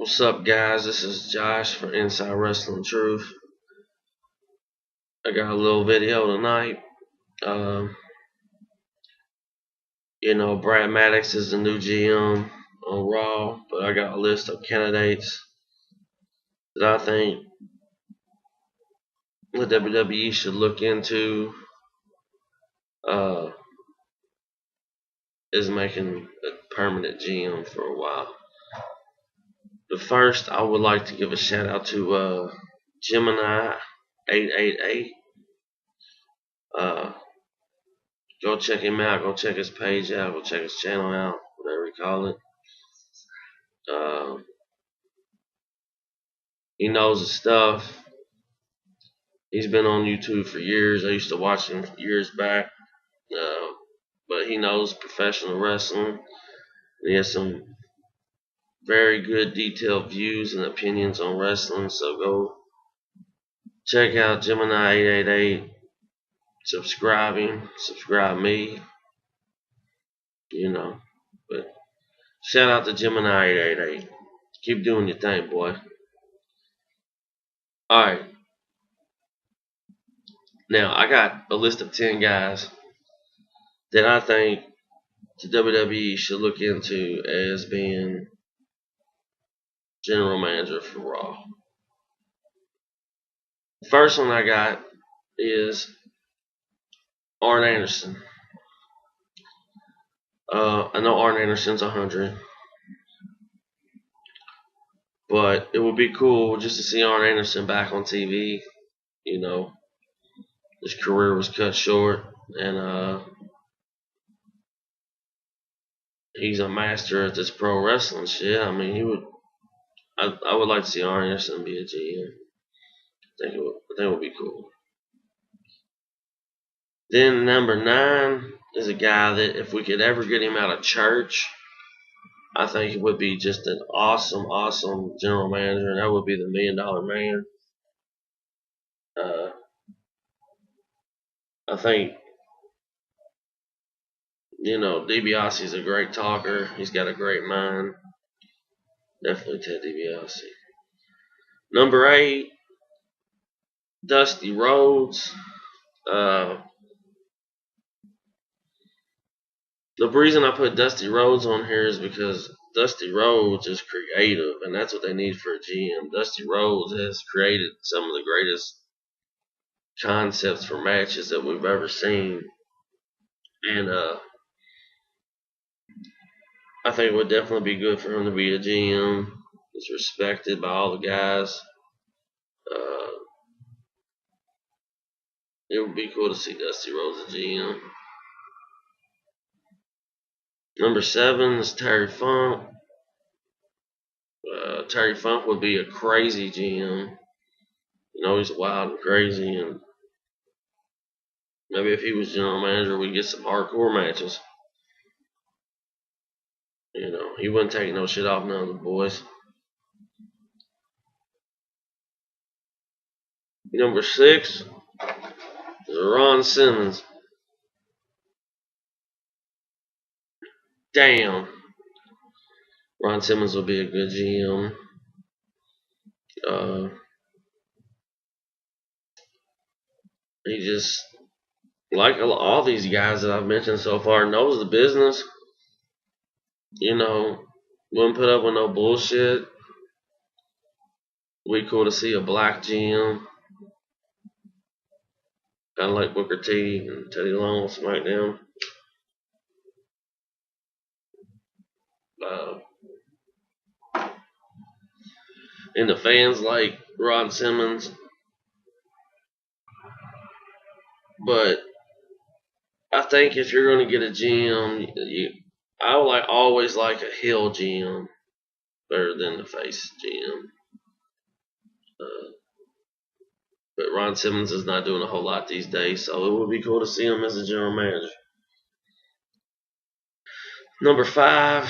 What's up, guys? This is Josh for Inside Wrestling Truth. I got a little video tonight. Um, Brad Maddox is the new GM on Raw, but I got a list of candidates that I think the WWE should look into is making a permanent GM for a while. But first, I would like to give a shout out to Gemini 888. Go check him out. Go check his page out. Go check his channel out. Whatever you call it. He knows his stuff. He's been on YouTube for years. I used to watch him years back. But he knows professional wrestling. He has some very good detailed views and opinions on wrestling. So go check out Gemini 888. Subscribe him. Subscribe me. But shout out to Gemini 888. Keep doing your thing, boy. Alright. Now, I got a list of 10 guys that I think the WWE should look into as being general manager for Raw. The first one I got is Arn Anderson. I know Arn Anderson's 100, but it would be cool just to see Arn Anderson back on TV. His career was cut short, and he's a master at this pro wrestling shit. I mean, I would like to see Arn Anderson be a GM. I think it would be cool. Then number 9 is a guy that if we could ever get him out of church, I think it would be just an awesome, awesome general manager, and that would be the $1 Million Man. I think, DiBiase's a great talker. He's got a great mind. Definitely Ted DiBiase. Number 8, Dusty Rhodes. The reason I put Dusty Rhodes on here is because Dusty Rhodes is creative, and that's what they need for a GM. Dusty Rhodes has created some of the greatest concepts for matches that we've ever seen, and I think it would definitely be good for him to be a GM. He's respected by all the guys. It would be cool to see Dusty Rhodes as GM. Number 7 is Terry Funk. Terry Funk would be a crazy GM. He's wild and crazy, and maybe if he was general manager, we'd get some hardcore matches. He wouldn't take no shit off none of the boys. Number 6 is Ron Simmons. Damn. Ron Simmons will be a good GM. He just, like all these guys that I've mentioned so far, knows the business. Wouldn't put up with no bullshit. Would be cool to see a black GM. Kind of like Booker T and Teddy Long on SmackDown. And the fans like Ron Simmons. But I think if you're going to get a GM, I would always like a heel GM better than the face GM. But Ron Simmons is not doing a whole lot these days, so it would be cool to see him as a general manager. Number 5,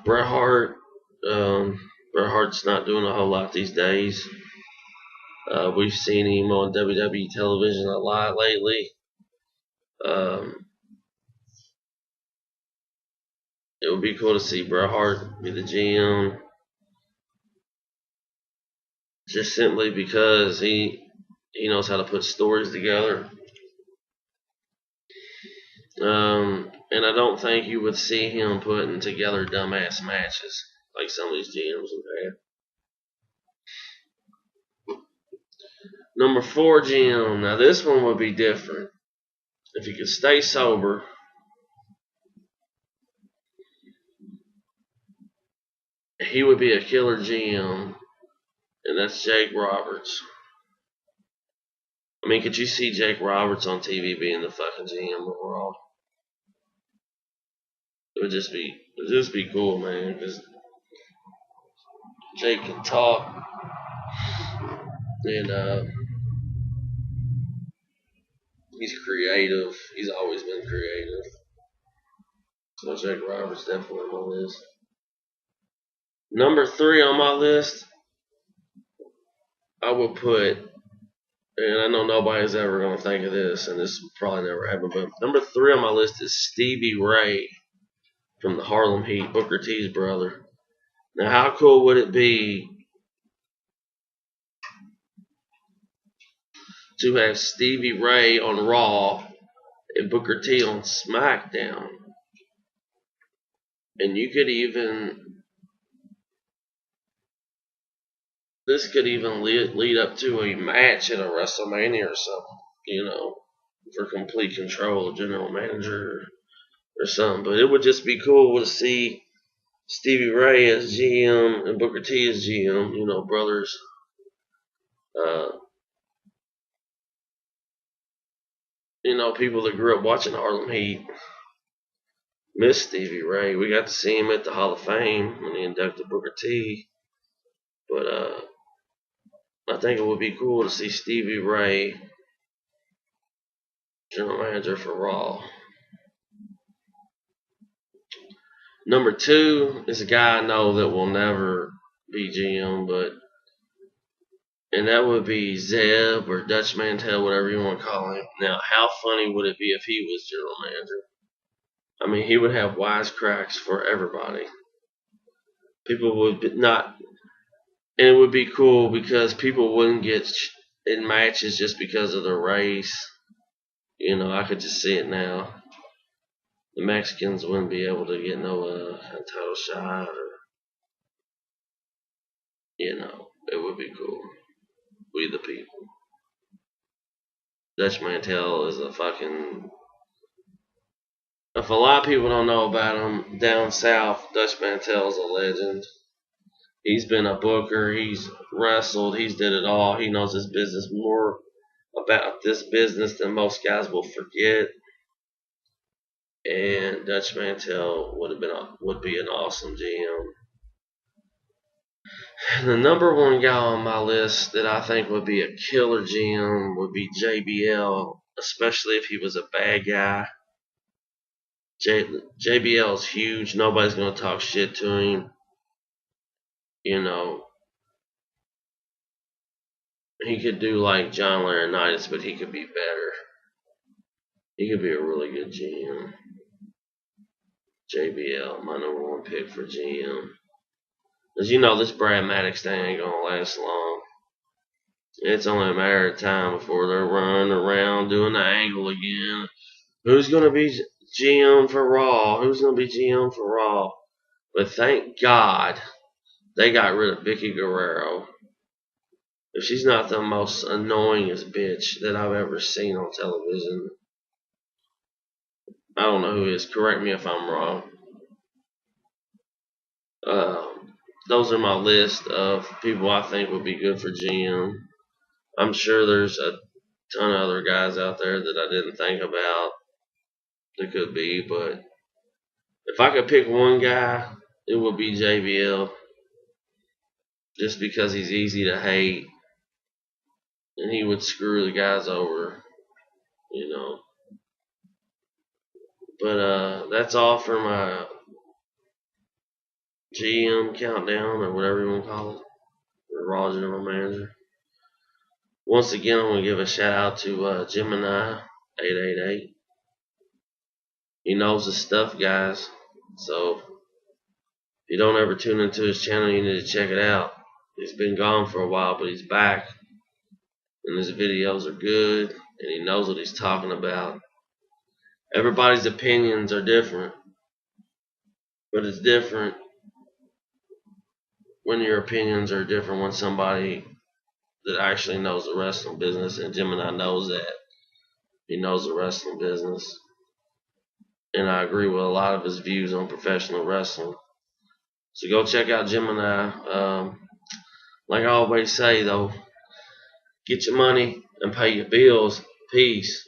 Bret Hart. Bret Hart's not doing a whole lot these days. We've seen him on WWE television a lot lately. It would be cool to see Bret Hart be the GM. just simply because he knows how to put stories together. And I don't think you would see him putting together dumbass matches like some of these GMs have had. Number 4 GM. Now this one would be different. If he could stay sober, he would be a killer GM, and that's Jake Roberts. I mean, could you see Jake Roberts on TV being the fucking GM overall? It would just be cool, man, because Jake can talk, and he's creative. He's always been creative. So Jake Roberts definitely on my list. Number 3 on my list, I would put, and I know nobody's ever going to think of this, and this will probably never happen, but number 3 on my list is Stevie Ray from the Harlem Heat, Booker T's brother. Now, how cool would it be to have Stevie Ray on Raw and Booker T on SmackDown? And this could even lead up to a match at a WrestleMania or something, for complete control of general manager or something. But it would just be cool to see Stevie Ray as GM and Booker T as GM, brothers. People that grew up watching Harlem Heat miss Stevie Ray. We got to see him at the Hall of Fame when he inducted Booker T. But I think it would be cool to see Stevie Ray general manager for Raw. Number 2 is a guy I know that will never be GM, and that would be Zeb or Dutch Mantell, whatever you want to call him. Now, how funny would it be if he was general manager? I mean, he would have wisecracks for everybody. People would not, and it would be cool because people wouldn't get in matches just because of their race. I could just see it now. The Mexicans wouldn't be able to get no title shot, or it would be cool. We the people. Dutch Mantell is a fucking. If a lot of people don't know about him down south, Dutch Mantell is a legend. He's been a booker. He's wrestled. He's did it all. He knows his business more about this business than most guys will forget. And Dutch Mantell would be an awesome GM. And the number 1 guy on my list that I think would be a killer GM would be JBL, especially if he was a bad guy. JBL is huge. Nobody's going to talk shit to him. He could do like John Laurinaitis, but he could be better. He could be a really good GM. JBL, my number 1 pick for GM. As this Brad Maddox thing ain't going to last long. It's only a matter of time before they're running around doing the angle again. Who's going to be GM for Raw? Who's going to be GM for Raw? But thank God they got rid of Vicky Guerrero. If she's not the most annoyingest bitch that I've ever seen on television, I don't know who is. Correct me if I'm wrong. Those are my list of people I think would be good for GM. I'm sure there's a ton of other guys out there that I didn't think about that could be, but if I could pick one guy, it would be JBL. Just because he's easy to hate and he would screw the guys over, But that's all for my GM countdown, or whatever you want to call it, or Raw General Manager. Once again, I'm going to give a shout out to Gemini 888. He knows his stuff, guys. So if you don't ever tune into his channel, you need to check it out. He's been gone for a while, but he's back, and his videos are good, and he knows what he's talking about. Everybody's opinions are different, but it's different when your opinions are different when somebody that actually knows the wrestling business, and Gemini knows that. He knows the wrestling business. And I agree with a lot of his views on professional wrestling. So go check out Gemini. Like I always say, though, get your money and pay your bills. Peace.